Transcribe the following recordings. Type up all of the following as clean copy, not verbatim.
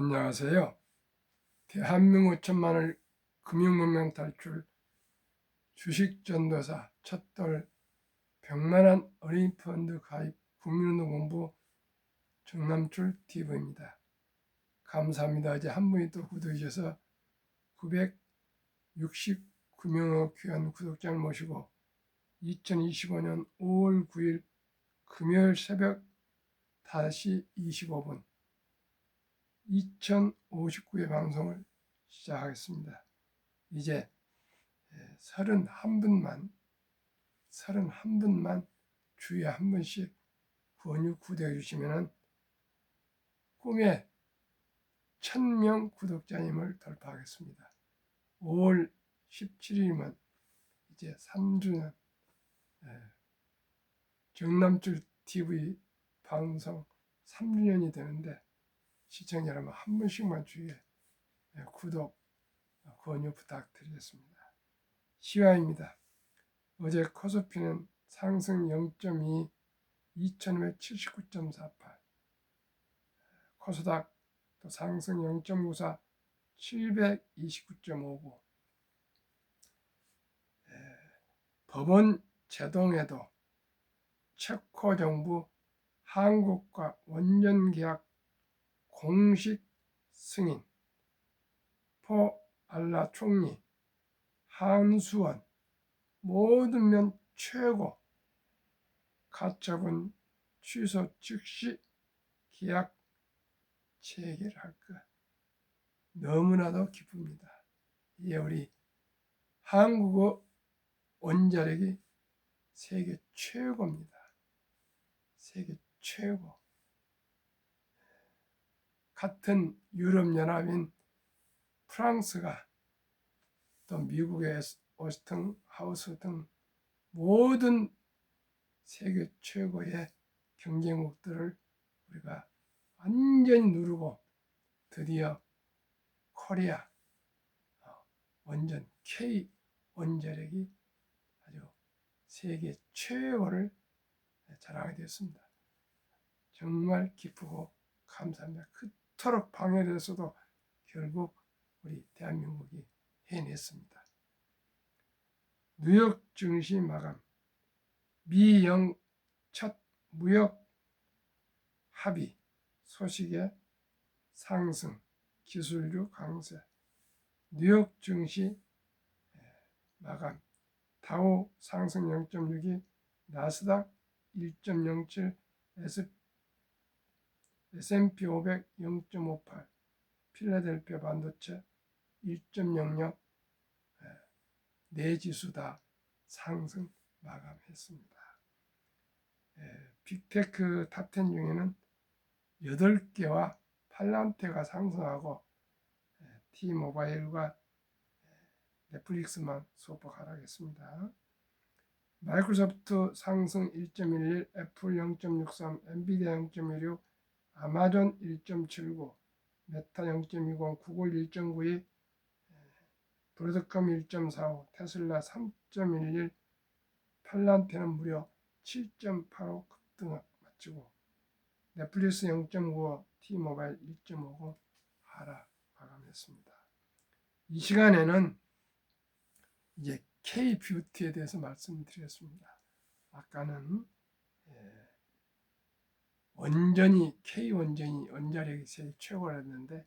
안녕하세요. 대한민국 천만을 금융문명 탈출 주식전도사 첫돌 100만원 어린이 펀드 가입 국민운동 공부 정남출 TV입니다. 감사합니다. 이제 한 분이 또 구독해 주셔서 969명의 귀한 구독자를 모시고 2025년 5월 9일 금요일 새벽 5시 25분 2059회 방송을 시작하겠습니다. 이제 31분만 주에 한 번씩 권유 구독해 주시면 꿈의 1000명 구독자님을 돌파하겠습니다. 5월 17일이면 이제 3주년 정남출 TV 방송 3주년이 되는데 시청자 여러분 한 번씩만 주위에 구독 권유 부탁드리겠습니다. 시화입니다. 어제 코스피는 상승 0.2 2579.48 코스닥 또 상승 0.94 729.59 법원 제동에도 체코 정부 한국과 원전 계약 공식 승인, 포 알라 총리, 한수원 모든 면 최고 가처분 취소 즉시 계약 체결할 것 너무나도 기쁩니다. 이게 우리 한국의 원자력이 세계 최고입니다. 세계 최고. 같은 유럽연합인 프랑스가 또 미국의 웨스팅하우스 등 모든 세계 최고의 경쟁국들을 우리가 완전히 누르고 드디어 코리아 원전 K 원자력이 아주 세계 최고를 자랑하게 되었습니다. 정말 기쁘고 감사합니다. 그토록 방해됐어도 결국 우리 대한민국이 해냈습니다. 뉴욕 증시 마감, 미영 첫 무역 합의 소식에 상승, 기술주 강세, 뉴욕 증시 마감, 다우 상승 0.62, 나스닥 1.07, S&P 500 0.58, 필라델피아 반도체 1.00, 네 지수 다 상승 마감했습니다. 빅테크 탑10 중에는 8개와 팔란테가 상승하고 T모바일과 넷플릭스만 소폭 하락했습니다. 마이크로소프트 상승 1.11, 애플 0.63, 엔비디아 0.16, 아마존 1.79, 메타 0.20, 구글 1.92, 브로드컴 1.45, 테슬라 3.11, 팔란테는 무려 7.85 급등 마치고 넷플릭스 0.95, T모바일 1.50 하락 마감했습니다. 이 시간에는 이제 K-뷰티에 대해서 말씀드리겠습니다. 아까는 원전이 K-원전이 원자력이 세계 최고라 했는데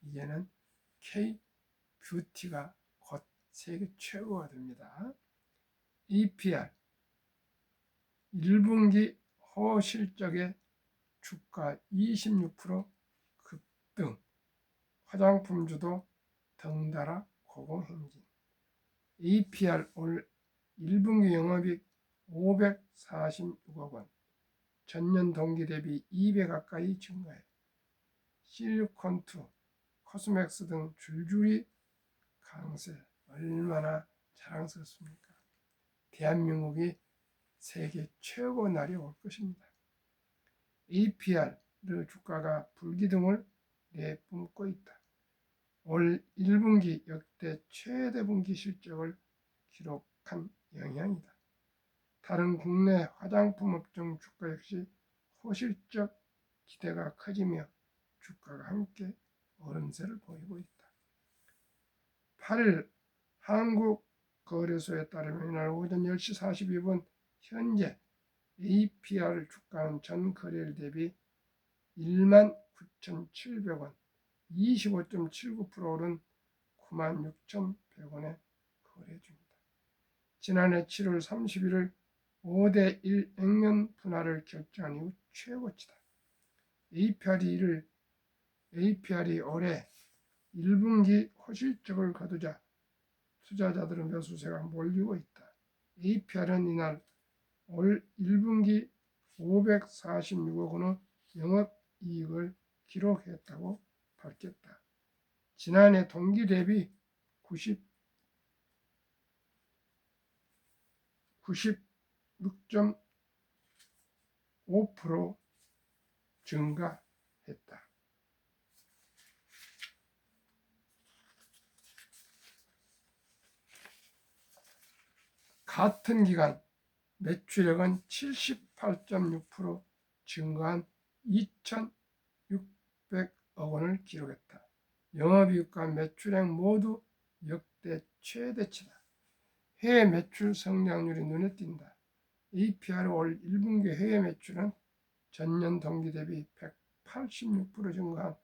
이제는 K-뷰티가 곧 세계 최고가 됩니다. EPR 1분기 호실적의 주가 26% 급등, 화장품주도 덩달아 고공행진. EPR 올 1분기 영업이익 546억 원, 전년 동기 대비 2배 가까이 증가해 실리콘2, 코스맥스 등 줄줄이 강세. 얼마나 자랑스럽습니까? 대한민국이 세계 최고 날이 올 것입니다. EPR 주가가 불기둥을 내뿜고 있다. 올 1분기 역대 최대 분기 실적을 기록한 영향이다. 다른 국내 화장품 업종 주가 역시 호실적 기대가 커지며 주가가 함께 오름세를 보이고 있다. 8일 한국거래소에 따르면 이날 오전 10시 42분 현재 APR 주가는 전 거래일 대비 19,700원, 25.79% 오른 96,100원에 거래 중이다. 지난해 7월 31일 5대1 액면 분할을 결정한 이후 최고치다. APR이 올해 1분기 호실적을 거두자 투자자들은 매수세가 몰리고 있다. APR은 이날 올 1분기 546억 원의 영업이익을 기록했다고 밝혔다. 지난해 동기 대비 96.5% 증가했다. 같은 기간 매출액은 78.6% 증가한 2,600억 원을 기록했다. 영업이익과 매출액 모두 역대 최대치다. 해외 매출 성장률이 눈에 띈다. APR 올 1분기 해외 매출은 전년 동기 대비 186% 증가한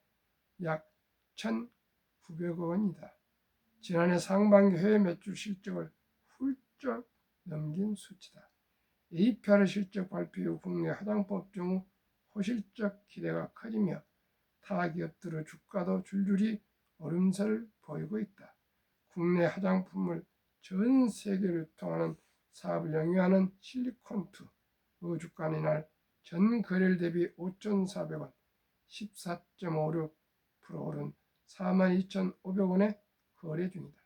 약 1,900억 원이다. 지난해 상반기 해외 매출 실적을 훌쩍 넘긴 수치다. APR 실적 발표 후 국내 화장품 업종 호실적 기대가 커지며 타 기업들의 주가도 줄줄이 오름세를 보이고 있다. 국내 화장품을 전 세계로 유통하는 사업을 영위하는 실리콘투의 주가는 이날 전 거래일 대비 5,400원, 14.56% 오른 42,500원에 거래 중이다.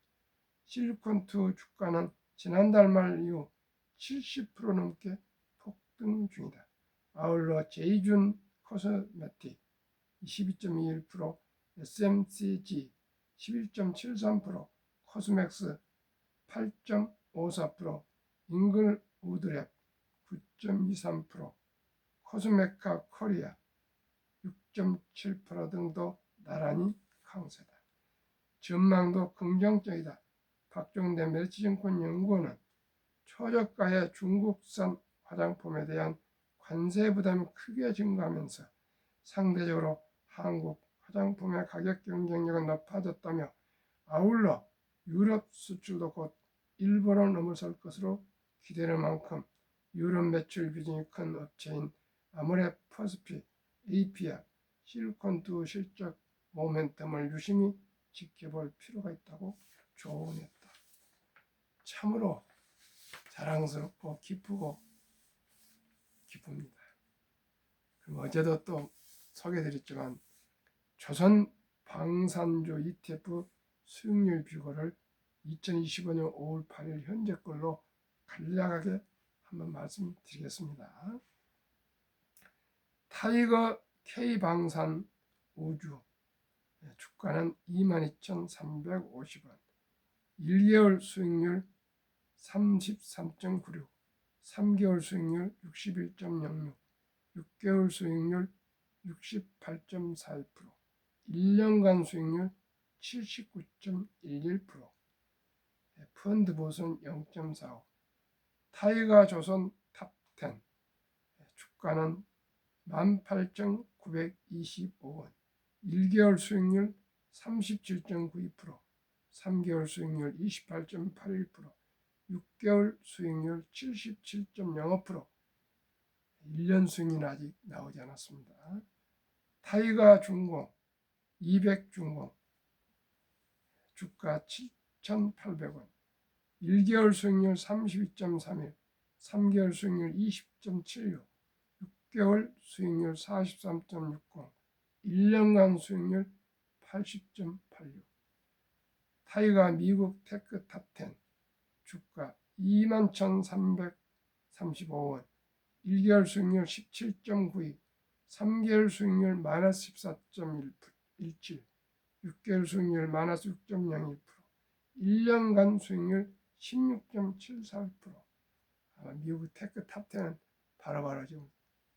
실리콘투 주가는 지난달 말 이후 70% 넘게 폭등 중이다. 아울러 제이준 코스메틱 22.21%, SMCG 11.73%, 코스맥스 8.54%, 잉글우드랩 9.23%, 코스메카 코리아 6.7% 등도 나란히 강세다. 전망도 긍정적이다. 박종대 메리츠증권 연구원은 초저가의 중국산 화장품에 대한 관세 부담이 크게 증가하면서 상대적으로 한국 화장품의 가격 경쟁력은 높아졌다며 아울러 유럽 수출도 곧 일본을 넘어설 것으로 기대하는 만큼 유럽 매출 비중이 큰 업체인 아모레퍼스피, APR, 실리콘투 실적 모멘텀을 유심히 지켜볼 필요가 있다고 조언했다. 참으로 자랑스럽고 기쁘고 기쁩니다. 그럼 어제도 또 소개해드렸지만 조선 방산주 ETF 수익률 비교를 2025년 5월 8일 현재 걸로 간략하게 한번 말씀드리겠습니다. 타이거 K방산 우주 주가는 22,350원, 1개월 수익률 33.96, 3개월 수익률 61.06, 6개월 수익률 68.41%, 1년간 수익률 79.11%, 펀드 보수는 0.45, 타이거 조선 탑10 주가는 18,925원, 1개월 수익률 37.92%, 3개월 수익률 28.81%, 6개월 수익률 77.05%, 1년 수익률은 아직 나오지 않았습니다. 타이거 중공 200중공 주가 7,800원, 1개월 수익률 32.31, 3개월 수익률 20.76, 6개월 수익률 43.60, 1년간 수익률 80.86. 타이거 미국 테크 탑10 주가 21,335원, 1개월 수익률 17.92, 3개월 수익률 마이너스 14.17, 6개월 수익률 마이너스 6.01%, 1년간 수익률 16.74%. 아마 미국 테크 탑10은 바로바로 지금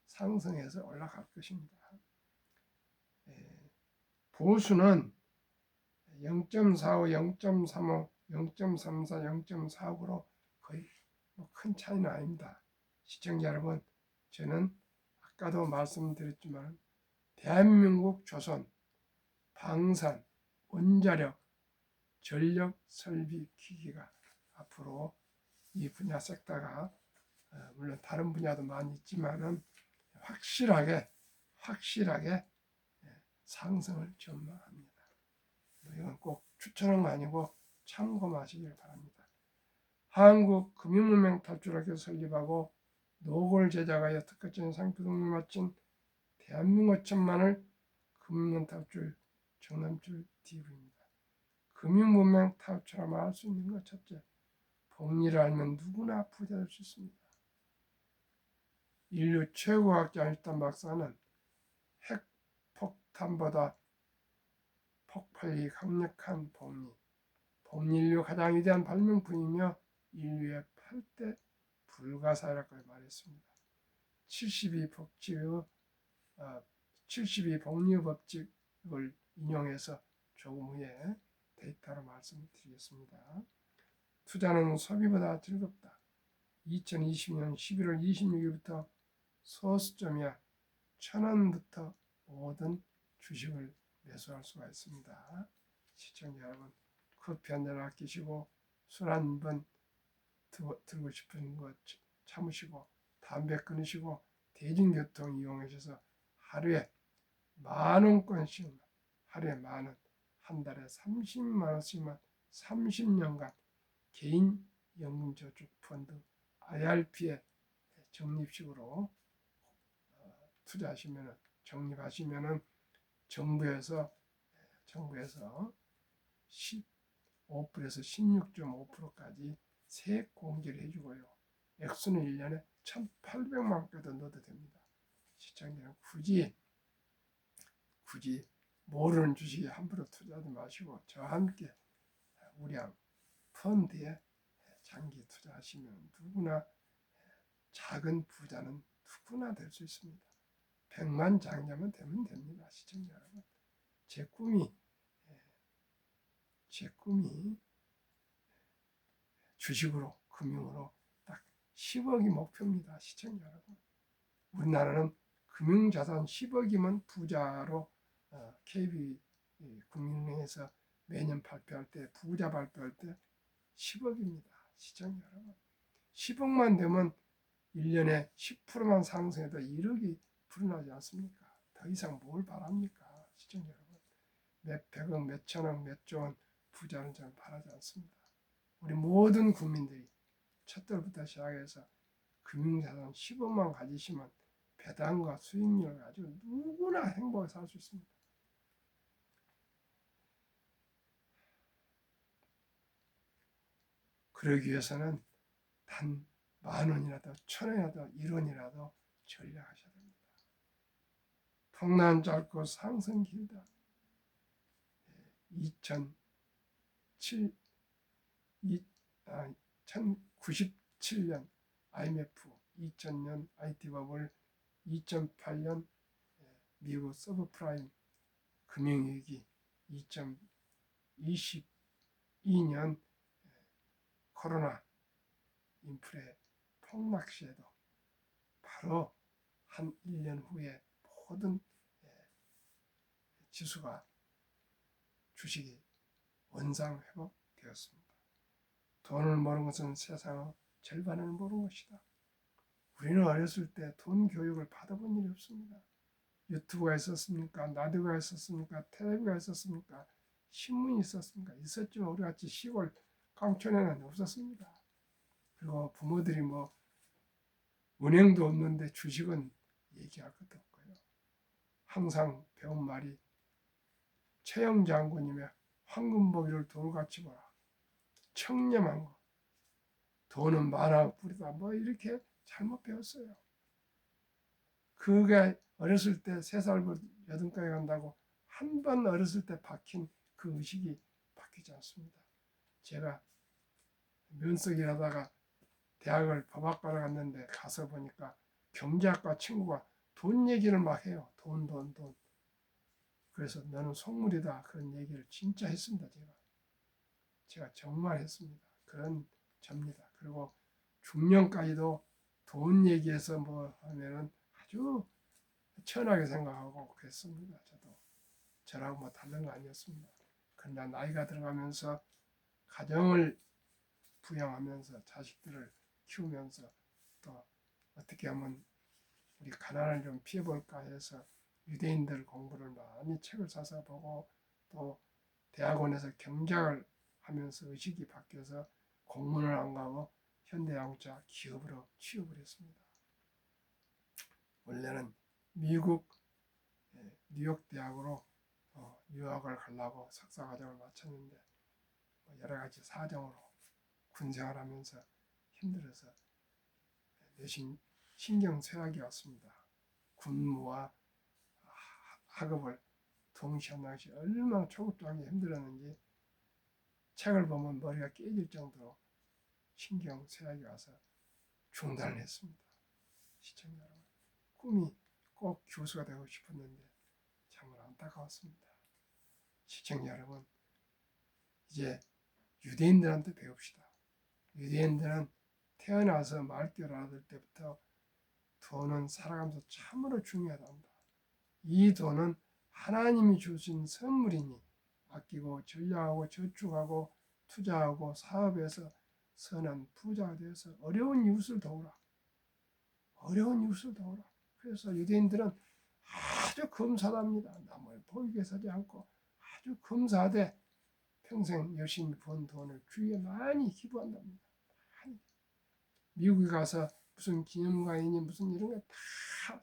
상승해서 올라갈 것입니다. 보수는 0.45, 0.35, 0.34, 0.49로 거의 큰 차이는 아닙니다. 시청자 여러분, 저는 아까도 말씀드렸지만 대한민국 조선, 방산, 원자력, 전력 설비 기기가 앞으로 이 분야 섹터가 물론 다른 분야도 많이 있지만은 확실하게 상승을 전망합니다. 이건 꼭 추천은 아니고 참고하시길 바랍니다. 한국금융문명 탈출학교 설립하고 노골 제작하여 특허증 상표 등록을 마친 대한민국 천만을 금융 탈출 정남출 TV입니다. 금융문명 탈출하면 할 수 있는 것 첫째, 복리를 알면 누구나 부자 될 수 있습니다. 인류 최고 과학자 아인슈타인 박사는 핵폭탄보다 폭발력이 강력한 복리 인류 가장 위대한 발명품이며 인류의 8대 불가사의라고 말했습니다. 72 복리 법칙을 인용해서 조금 후에 데이터로 말씀드리겠습니다. 투자는 소비보다 즐겁다. 2020년 11월 26일부터 소수점이야 1,000원부터 모든 주식을 매수할 수가 있습니다. 시청자 여러분, 커피 한 잔 아끼시고 술 한 번 들고 싶은 것 참으시고 담배 끊으시고 대중교통 이용하셔서 하루에 10,000원권씩 하루에 10,000원, 한 달에 30만 원씩만 30년간 개인 연금저축펀드 IRP에 적립식으로 투자하시면 적립하시면은 정부에서 15%에서 16.5%까지 세액 공제를 해주고요. 액수는 1년에 1,800만 원까지 넣어도 됩니다. 시청자는 굳이 모르는 주식에 함부로 투자하지 마시고 저와 함께 우량 펀드에 장기 투자하시면 누구나 작은 부자는 누구나 될 수 있습니다. 100만 장자만 되면 됩니다. 시청자 여러분, 제 꿈이 주식으로 금융으로 딱 10억이 목표입니다. 시청자 여러분, 우리나라는 금융자산 10억이면 부자로 KB 국민은행에서 매년 발표할 때 부자 발표할 때 10억입니다. 시청자 여러분, 10억만 되면 1년에 10%만 상승해도 1억이 불어나지 않습니까? 더 이상 뭘 바랍니까? 시청자 여러분, 몇 백억, 몇 천억, 몇 조원 부자는 저는 바라지 않습니다. 우리 모든 국민들이 첫달부터 시작해서 금융자산 10억만 가지시면 배당과 수익률을 가지고 누구나 행복하게 살 수 있습니다. 그러기 위해서는 단 10,000원이라도 1,000원이라도 1원이라도 전략하셔야 됩니다. 풍란 짧고 상승 길다. 1997년 IMF, 2000년 IT버블, 2008년 미국 서브프라임 금융위기, 2022년 코로나 인플레 폭락 시에도 바로 한 1년 후에 모든 지수가 주식이 원상 회복되었습니다. 돈을 모르는 것은 세상의 절반을 모르는 것이다. 우리는 어렸을 때 돈 교육을 받아본 일이 없습니다. 유튜브가 있었습니까? 라디오가 있었습니까? 텔레비가 있었습니까? 신문이 있었습니까? 있었지만 우리같이 시골 깡촌에는 없었습니다. 그리고 부모들이 은행도 없는데 주식은 얘기할 것도 없고요. 항상 배운 말이 최영 장군님의 황금보기를 돌같이 보라. 청렴한 거. 돈은 많아 뿌리다. 이렇게 잘못 배웠어요. 그게 어렸을 때 3살부터 8까지 간다고 한 번 어렸을 때 박힌 그 의식이 바뀌지 않습니다. 제가 면접 일하다가 대학을 법학과를 갔는데 가서 보니까 경제학과 친구가 돈 얘기를 막 해요. 돈. 그래서 너는 속물이다 그런 얘기를 진짜 했습니다. 제가 정말 했습니다. 그런 접니다. 그리고 중년까지도 돈 얘기해서 뭐 하면은 아주 천하게 생각하고 그랬습니다. 저랑 뭐 다른 거 아니었습니다. 그러나 나이가 들어가면서 가정을 부양하면서 자식들을 키우면서 또 어떻게 하면 우리 가난을 좀 피해볼까 해서 유대인들 공부를 많이 책을 사서 보고 또 대학원에서 경작을 하면서 의식이 바뀌어서 공문을 안 가고 현대양자 기업으로 취업을 했습니다. 원래는 미국 뉴욕 대학으로 유학을 가려고 석사과정을 마쳤는데 여러 가지 사정으로 군생활하면서 힘들어서 대신 신경쇠약이 왔습니다. 군무와 학업을 동시에 당시 얼마나 초급자하게 힘들었는지 책을 보면 머리가 깨질 정도로 신경쇠약이 와서 중단을 했습니다. 시청자 여러분, 꿈이 꼭 교수가 되고 싶었는데 정말 안타까웠습니다. 시청자 여러분, 이제 유대인들한테 배웁시다. 유대인들은 태어나서 말귀를 알아들 때부터 돈은 살아가면서 참으로 중요하답니다. 이 돈은 하나님이 주신 선물이니 아끼고 전략하고 저축하고 투자하고 사업에서 선한 부자가 되어서 어려운 이웃을 도우라. 어려운 이웃을 도우라. 그래서 유대인들은 아주 검사답니다. 남을 보이게 사지 않고 아주 검사되 평생 열심히 번 돈을 주위에 많이 기부한답니다. 많이. 미국에 가서 무슨 기념관이니 무슨 이런 거 다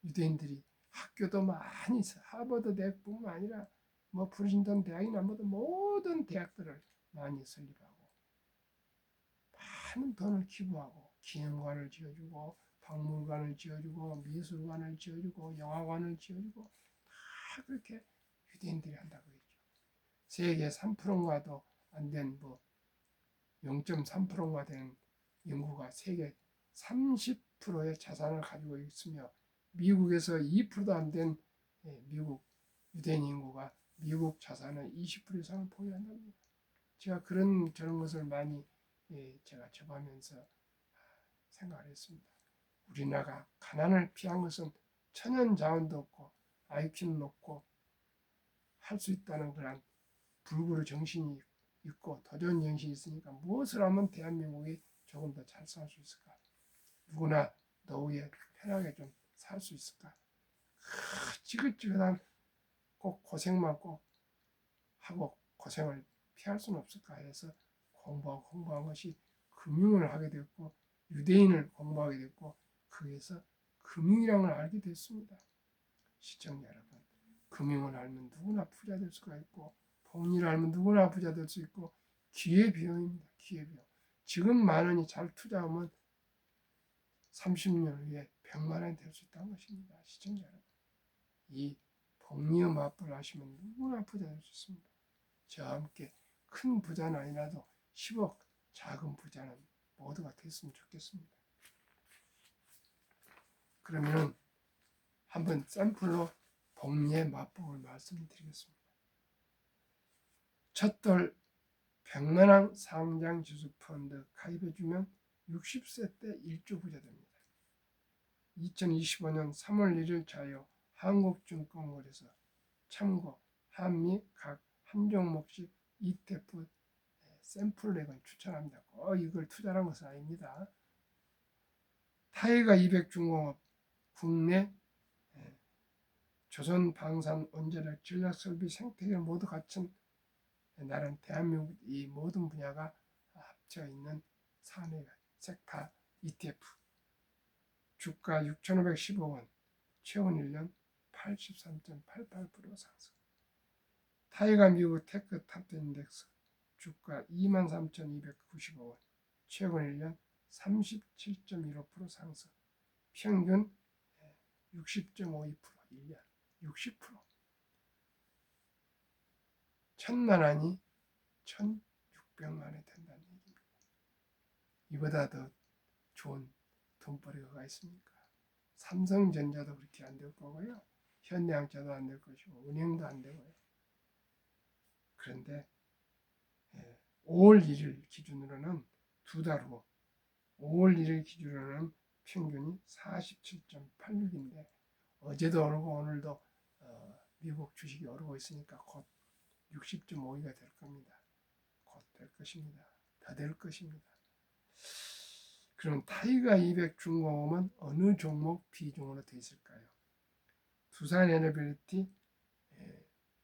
유대인들이 학교도 많이 하버드 대학뿐만 아니라 뭐 프린스턴 대학이나 모든 대학들을 많이 설립하고 많은 돈을 기부하고 기념관을 지어주고 박물관을 지어주고 미술관을 지어주고 영화관을 지어주고 다 그렇게 유대인들이 한다고 했죠. 세계 3%가도 안 된 0.3%가 되는 인구가 세계 30%의 자산을 가지고 있으며 미국에서 2%도 안 된 미국 유대인 인구가 미국 자산의 20% 이상을 보유한답니다. 제가 저런 것을 많이 제가 접하면서 생각을 했습니다. 우리나라가 가난을 피한 것은 천연 자원도 없고 IQ는 높고 할 수 있다는 그런 불구의 정신이 있고 도전 정신이 있으니까 무엇을 하면 대한민국이 조금 더 잘 살 수 있을까? 누구나 노후에 편하게 좀 살 수 있을까? 지긋지긋한 꼭 고생만 꼭 하고 고생을 피할 수는 없을까 해서 공부한 것이 금융을 하게 됐고 유대인을 공부하게 됐고 거기에서 금융이라는 걸 알게 됐습니다. 시청자 여러분, 금융을 알면 누구나 부자 될 수가 있고 복리를 알면 누구나 부자 될 수 있고 기회비용입니다. 기회비용. 지금 10,000원이 잘 투자하면 30년 후에 100만 원이 될 수 있다는 것입니다. 시청자 여러분, 이 복리의 맛을 아시면 누구나 부자 될 수 있습니다. 저와 함께 큰 부자는 아니라도 10억 작은 부자는 모두가 됐으면 좋겠습니다. 그러면 한번 샘플로 복리의 맛법을 말씀드리겠습니다. 첫돌 100만원 상장지수 펀드 가입해주면 60세 때 1조 부자 됩니다. 2025년 3월 1일 자유 한국증권거래소 참고 한미 각 한 종목씩 ETF 샘플렉은 추천합니다. 꼭 이걸 투자한 것은 아닙니다. 타이가 200중공업 국내 조선방산 원자력 전략설비 생태계를 모두 갖춘 나는 대한민국 이 모든 분야가 합쳐 있는 산업 섹터 ETF 주가 6,515원 최근 1년 83.88% 상승. 타이가 미국 테크 탑10 인덱스 주가 23,295원 최근 1년 37.15% 상승. 평균 60.52% 1년 60%. 1,000만 원이 1,600만 원이 된다는 얘기입니다. 이보다 더 좋은 돈벌이가 있습니까? 삼성전자도 그렇게 안 될 거고요. 현대항차도 안 될 것이고 은행도 안 되고요. 그런데 5월 1일 기준으로는 두 달 후 5월 1일 기준으로는 평균이 47.86인데 어제도 오르고 오늘도 미국 주식이 오르고 있으니까 곧 60.52가 될 겁니다. 곧 될 것입니다. 더 될 것입니다. 그럼 타이거 200 중공업은 어느 종목 비중으로 되어 있을까요? 두산에너빌리티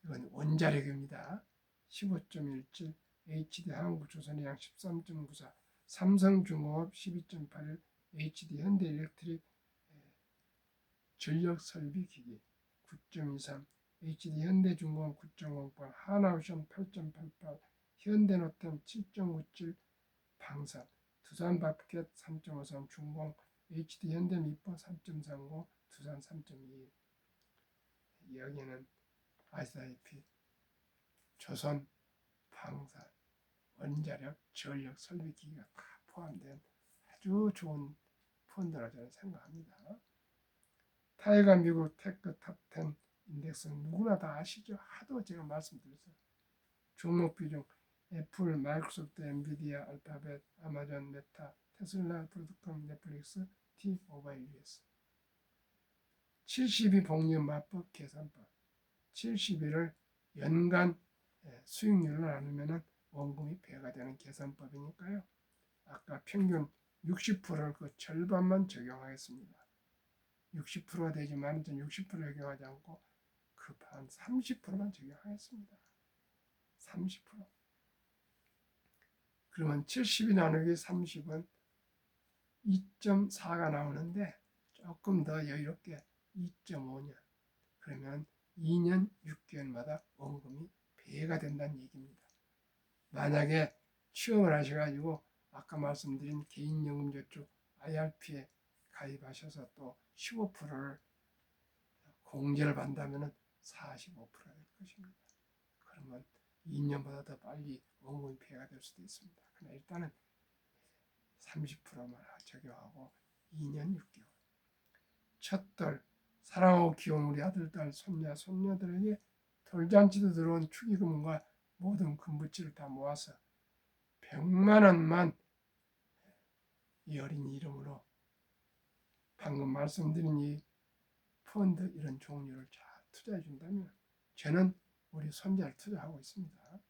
이건 원자력입니다. 15.17, HD 한국조선해양 13.94, 삼성중공업 12.81, HD 현대일렉트릭 전력설비기기 9.23, HD 현대중공업 9.08, 하나오션 8.88, 현대노템 7.97, 방산, 두산바켓 3.53, 중공, HD 현대미포 3.30, 두산 3.21. 여기는 아시다시피 조선, 방산, 원자력, 전력, 설비기기가 다 포함된 아주 좋은 펀드라 저는 생각합니다. 타이거 미국 테크 탑10 인덱스는 누구나 다 아시죠? 하도 제가 말씀드렸어요. 종목 비중 애플, 마이크로소프트, 엔비디아, 알파벳, 아마존, 메타, 테슬라, 브로드컴, 넷플릭스, T모바일 US. 72 복리 맞법 계산법. 71을 연간 수익률로 나누면 원금이 배가 되는 계산법이니까요. 아까 평균 60%를 그 절반만 적용하겠습니다. 60%가 되지만 60% 적용하지 않고 급한 30%만 적용하겠습니다. 30%. 그러면 70이 나누기 30은 2.4가 나오는데 조금 더 여유롭게 2.5년. 그러면 2년 6개월마다 원금이 배가 된다는 얘기입니다. 만약에 취업을 하셔가지고 아까 말씀드린 개인연금저축 IRP에 가입하셔서 또 15%를 공제를 받는다면 45%가 될 것입니다. 그러면 2년보다 더 빨리 원금이 배가 될 수도 있습니다. 그러나 일단은 30%만 적용하고 2년 6개월. 첫돌 사랑하고 귀여운 우리 아들, 딸, 손녀, 손녀들에게 돌잔치도 들어온 축의금과 모든 금부치를 다 모아서 100만 원만 이 어린이 이름으로 방금 말씀드린 이 펀드 이런 종류를 잘 투자해 준다면 저는 우리 손자를 투자하고 있습니다.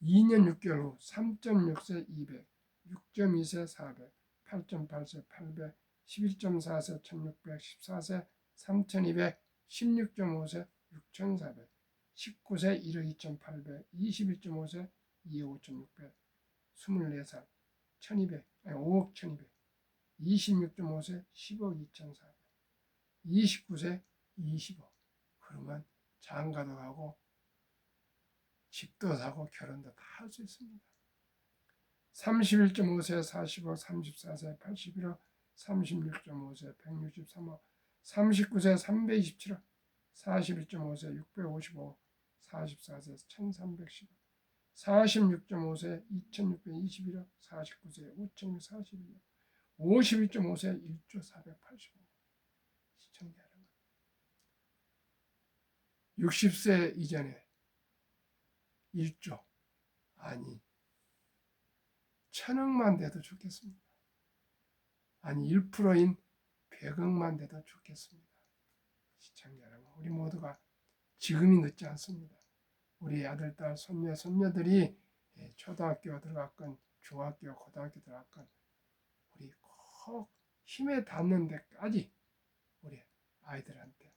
2년 6개월 후 3.6세 200, 6.2세 400, 8.8세 800, 11.4세 1600, 14세 3200, 16.5세 6400, 19세 1억 2800, 21.5세 2억 5600, 24살 1200, 5억 1200, 26.5세 10억 2400, 29세 20억. 그러면 장가도 가고 집도 사고 결혼도 다 할 수 있습니다. 31.5세 40억, 34세 81억, 36.5세 163억, 39세 327억, 41.5세 655억, 44세 1310억, 46.5세 2621억, 49세 5241억, 51.5세 1조 480억. 시청자 여러분, 60세 이전에 1조, 아니 1000억만 돼도 좋겠습니다. 아니 1%인 100억만 돼도 좋겠습니다. 시청자 여러분, 우리 모두가 지금이 늦지 않습니다. 우리 아들, 딸, 손녀, 손녀들이 초등학교 들어갔건 중학교, 고등학교 들어갔건 우리 꼭 힘에 닿는 데까지 우리 아이들한테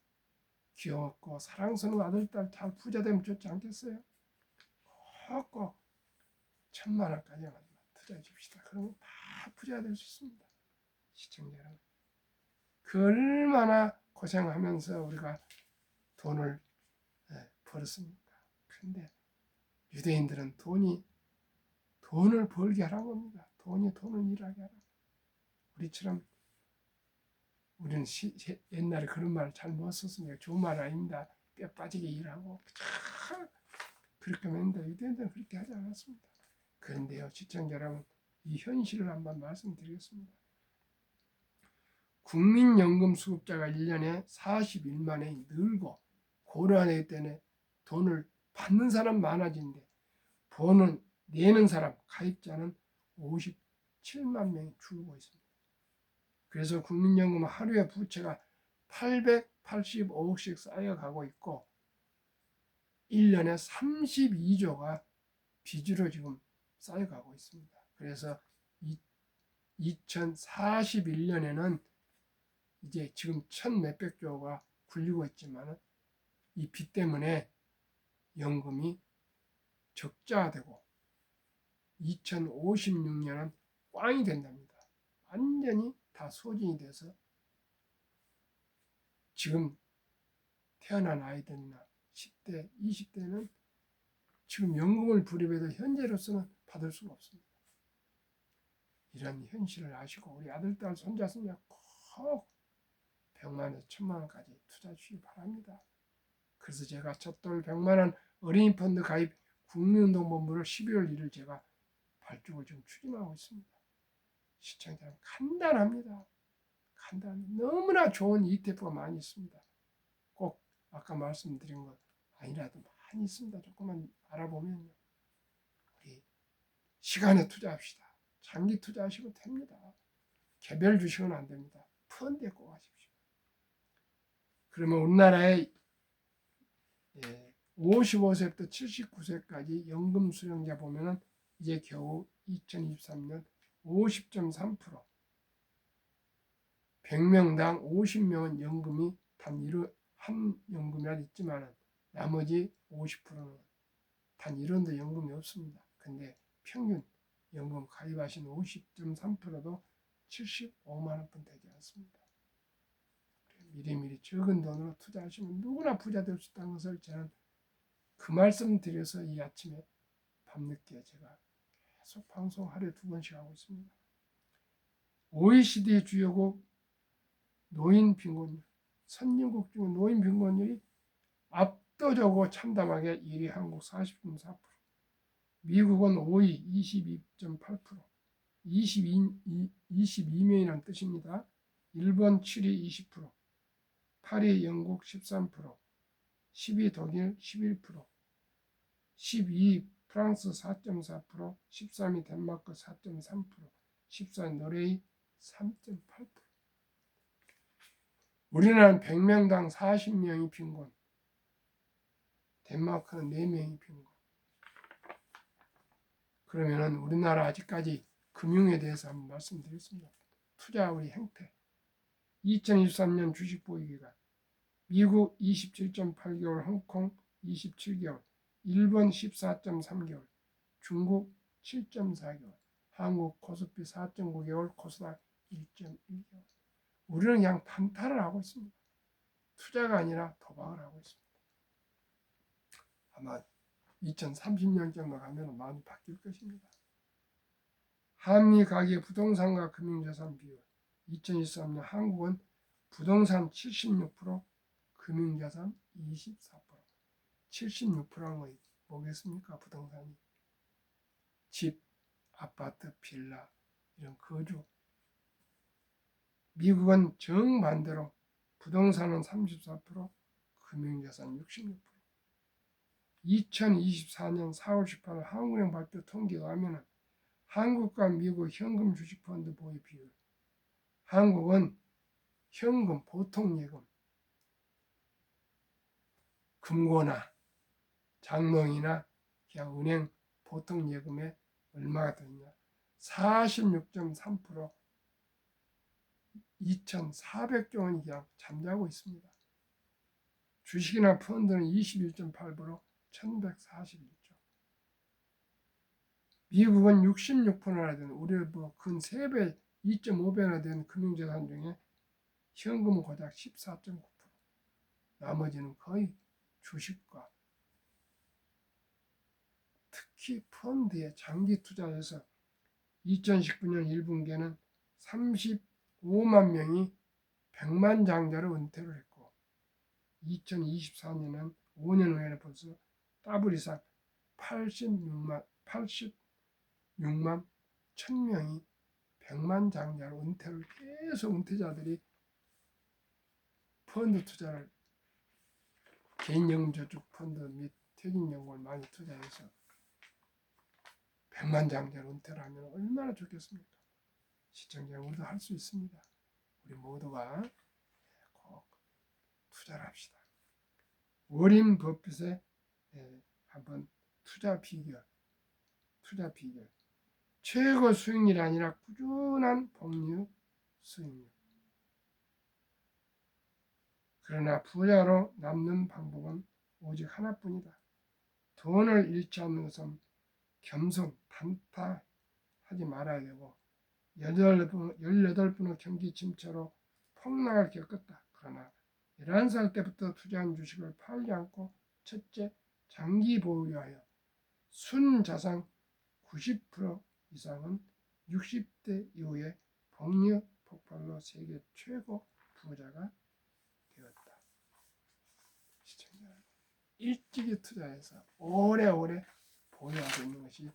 귀엽고 사랑스러운 아들, 딸 잘 부자 되면 좋지 않겠어요? 꼭 1000만 원까지만 투자해 줍시다. 그러면 다 부자 될 수 있습니다. 시청자 여러분, 그 얼마나 고생하면서 우리가 돈을 벌었습니까? 그런데 유대인들은 돈을 벌게 하라고 합니다. 돈을 일하게 하라. 우리처럼 우리는 옛날에 그런 말을 잘 못 썼습니다. 좋은 말 아닙니다. 뼈 빠지게 일하고 그렇게 했는데 유대인들은 그렇게 하지 않았습니다. 그런데요, 시청자 여러분, 이 현실을 한번 말씀드리겠습니다. 국민연금 수급자가 1년에 41만이 늘고 고령화되기 때문에 돈을 받는 사람 많아지는데 내는 사람, 가입자는 57만 명이 줄고 있습니다. 그래서 국민연금 하루에 부채가 885억씩 쌓여가고 있고 1년에 32조가 빚으로 지금 쌓여가고 있습니다. 그래서 2041년에는 이제 지금 1,몇백 조가 굴리고 있지만 이 빚 때문에 연금이 적자되고 2056년은 꽝이 된답니다. 완전히 다 소진이 돼서 지금 태어난 아이들이나 10대, 20대는 지금 연금을 불입해도 현재로서는 받을 수가 없습니다. 이런 현실을 아시고 우리 아들, 딸, 손자, 손녀 꼭 100만 원에서 1000만 원까지 투자해 주시기 바랍니다. 그래서 제가 첫돌 100만 원 어린이 펀드 가입 국민운동본부를 12월 1일 제가 발족을 지금 추진하고 있습니다. 시청자 여러분 간단합니다. 너무나 좋은 ETF가 많이 있습니다. 꼭 아까 말씀드린 것 아니라도 많이 있습니다. 조금만 알아보면요. 우리 시간에 투자합시다. 장기 투자하시면 됩니다. 개별 주식은 안 됩니다. 펀드에 꼭 하십시오. 그러면 우리나라의 55세부터 79세까지 연금 수령자 보면은 이제 겨우 2023년 50.3% 100명당 50명은 연금이 한 연금이라도 있지만 나머지 50%는 단 1원도 연금이 없습니다. 근데 평균 연금 가입하신 50.3%도 75만 원뿐 되지 않습니다. 미리미리 적은 돈으로 투자하시면 누구나 부자 될 수 있다는 것을 저는 그 말씀 드려서 이 아침에 밤늦게 제가 계속 방송 하루에 2번씩 하고 있습니다. OECD 주요국 노인 빈곤율, 선진국 중 노인 빈곤율이 압도적으로 참담하게 1위 한국 40.4%, 미국은 5위 22.8%, 22명이라는 뜻입니다. 일본 7위 20%, 8위 영국 13%, 10위 독일 11%, 12위 프랑스 4.4%, 13위 덴마크 4.3%, 14위 노르웨이 3.8%. 우리나라는 100명당 40명이 빈곤, 덴마크는 4명이 빈곤. 그러면은 우리나라 아직까지 금융에 대해서 한번 말씀드리겠습니다. 투자 우리 행태. 2023년 주식 보유기간 미국 27.8개월, 홍콩 27개월, 일본 14.3개월, 중국 7.4개월, 한국 코스피 4.9개월, 코스닥 1.1개월. 우리는 그냥 단타를 하고 있습니다. 투자가 아니라 도박을 하고 있습니다. 아마 2030년 정도 가면 많이 바뀔 것입니다. 한미 가계 부동산과 금융자산 비율 2023년 한국은 부동산 76%, 금융자산 24%. 76%는 거 뭐겠습니까? 부동산이 집, 아파트, 빌라 이런 거주. 미국은 정반대로 부동산은 34%, 금융자산 66%. 2024년 4월 18일 한국은행 발표 통계가 하면은 한국과 미국 현금 주식펀드 보유 비율. 한국은 현금 보통 예금, 금고나 장롱이나 그냥 은행 보통 예금에 얼마가 되냐? 46.3% 2,400조 원이 그냥 잠자고 있습니다. 주식이나 펀드는 21.8% 1,141조. 미국은 66%나 되는 우리 근 3배, 2.5배나 되는 금융자산 중에 현금은 고작 14.9%. 나머지는 거의 주식과 특히 펀드에 장기 투자해서 2019년 1분기에는 35만 명이 100만 장자로 은퇴를 했고 2024년은 5년 후에는 벌써 더블 이상 86만 1000명이 100만 장자로 은퇴를 계속 은퇴자들이 펀드 투자를 개인연금저축 펀드 및 퇴직연금을 많이 투자해서 백만장者은퇴를 하면 얼마나 좋겠습니까? 시청자 우리도 할 수 있습니다. 우리 모두가 꼭 투자를 합시다. 워린 버핏의 한번 투자 비결. 최고 수익률이 아니라 꾸준한 복리 수익률. 그러나 부자로 남는 방법은 오직 하나뿐이다. 돈을 잃지 않는 것은 겸손, 단타하지 말아야 되고 18번의 경기 침체로 폭락을 겪었다. 그러나 11살 때부터 투자한 주식을 팔지 않고 첫째, 장기 보유하여 순자산 90% 이상은 60대 이후에 복리 폭발로 세계 최고 부자가 되었다. 시청자 여러분, 일찍이 투자해서 오래오래 보유하고 있는 것이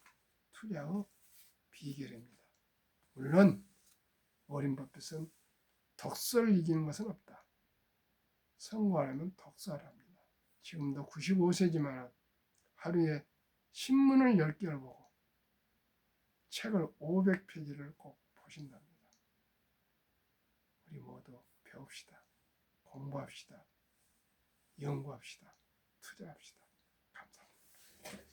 투자의 비결입니다. 물론 워린 버핏은 독서를 이기는 것은 없다. 성공하려면 독서를 합니다. 지금도 95세지만 하루에 신문을 10개를 보고 책을 500페이지를 꼭 보신답니다. 우리 모두 배웁시다. 공부합시다. 연구합시다. 투자합시다. 감사합니다.